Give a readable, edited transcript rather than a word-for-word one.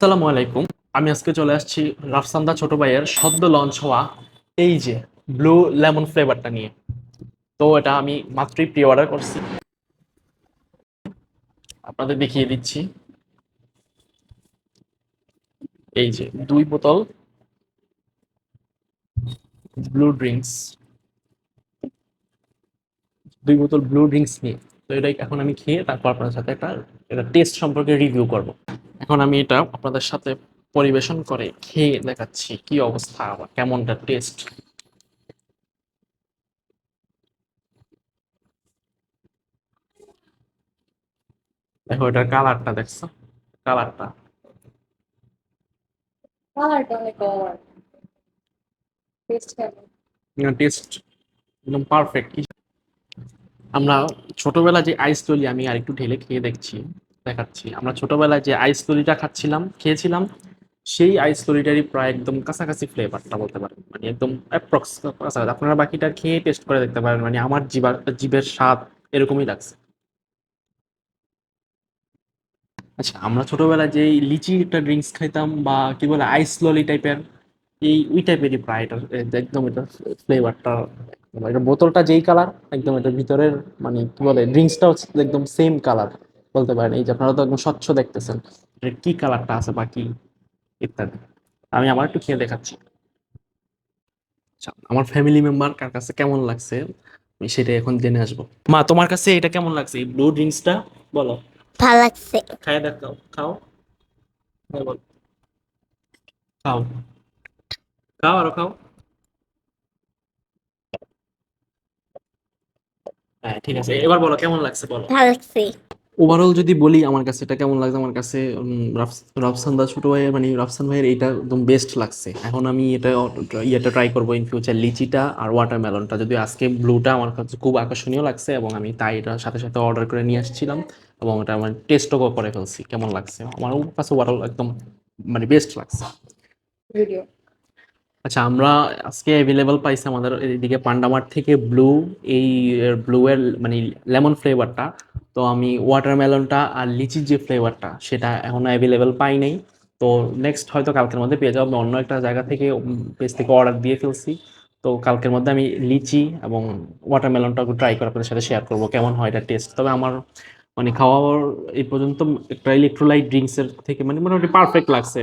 আসসালামু আলাইকুম। আমি আজকে চলে আসছি রাফসান্দা ছোট ভাইয়ের সদ্য লঞ্চ হওয়া এই যে ব্লু লেমন ফ্লেভারটা নিয়ে। তো এটা আমি মাত্রই প্রি অর্ডার করছি, আপনাদের দেখিয়ে দিচ্ছি। এই যে 2 বোতল ব্লু ড্রিঙ্কস, 2 বোতল ব্লু ড্রিঙ্কস নিয়ে। তো এটা এখন আমি খেয়ে তারপর আপনাদের সাথে এটা টেস্ট সম্পর্কে রিভিউ করব। এখন আমি এটা আপনাদের সাথে পরিবেশন করে খেয়ে দেখাচ্ছি কি অবস্থা বা কেমনটা টেস্ট। দেখো এটার কালারটা দেখছো, কালারটা কালারটা অনেক অড। টেস্ট কেমন? টেস্ট একদম পারফেক্ট। আমরা ছোটবেলায় যে আইস ললি, আমি আরেকটু ঢেলে খেয়ে দেখাচ্ছি। আমরা ছোটবেলায় যে আইস ললিটা খেয়েছিলাম, সেই আইস ললিটারই প্রায় একদম কাছাকাছি ফ্লেভারটা বলতে পারেন, মানে একদম অ্যাপ্রক্স কাছাকাছি। আপনারা বাকিটা খেয়ে টেস্ট করে দেখতে পারেন, মানে আমার জিভের স্বাদ এরকমই লাগছে। আচ্ছা, আমরা ছোটবেলায় যে লিচি একটা ড্রিঙ্কস খাইতাম বা কি বলে আইস ললি টাইপের, এই ওই টাইপেরই প্রায় এটা। একদম এটা ফ্লেভারটা, এটা বোতলটা যেই কালার, একদম এটার ভিতরের মানে কি বলে ড্রিঙ্কসটা হচ্ছে একদম সেম কালার বলতে পারেন। এই যে আপনারা তো একদম স্বচ্ছ দেখতেছেন, এর কি কালারটা আছে বাকি ইত্যাদি। আমি আমার একটু খেয়ে দেখাচ্ছি। আচ্ছা, আমার ফ্যামিলি মেম্বার কার কাছে কেমন লাগছে আমি সেটা এখন জেনে আসবো। মা, তোমার কাছে এটা কেমন লাগছে এই ব্লু ড্রিঙ্কসটা? বলো। ভালো লাগছে। খাই দেখাও, খাও। হ্যাঁ, বলো। খাও, খাও, আরো খাও। হ্যাঁ, ঠিক আছে, এবার বলো কেমন লাগছে, বলো। ভালো লাগছে। ওভারঅল যদি বলি আমার কাছে এটা কেমন লাগছে, আমার কাছে রাফসান দা ছোট ভাইয়ের মানে রাফসান ভাইয়ের এটা একদম বেস্ট লাগছে। এখন আমি এটা ট্রাই করবো ইন ফিউচার, লিচিটা আর ওয়াটারমেলনটা। যদি আজকে ব্লুটা আমার কাছে খুব আকর্ষণীয় লাগছে এবং আমি তাই এটা সাথে সাথে অর্ডার করে নিয়ে আসছিলাম এবং এটা আমার টেস্টও করে ফেলছি। কেমন লাগছে আমার কাছে ওভারঅল একদম মানে বেস্ট লাগছে। ভিডিও। আচ্ছা, আমরা আজকে অ্যাভেলেবল পাইছি আমাদের এদিকে পান্ডামার্ট থেকে এই ব্লু এর মানে লেমন ফ্লেভারটা। তো আমি ওয়াটারমেলনটা আর লিচির যে ফ্লেভারটা সেটা এখনো অ্যাভেলেবল পাই নাই। তো নেক্সট হয়তো কালকের মধ্যে পেয়ে যাবো। আমি অন্য একটা জায়গা থেকে পেজ থেকে অর্ডার দিয়ে ফেলছি। তো কালকের মধ্যে আমি লিচি এবং ওয়াটারমেলনটা ট্রাই করে আপনাদের সাথে শেয়ার করবো কেমন হয় এটা টেস্ট। তবে আমার মানে খাওয়ার এই পর্যন্ত একটা ইলেকট্রোলাইট ড্রিঙ্কস এর থেকে মানে মোটামুটি পারফেক্ট লাগছে।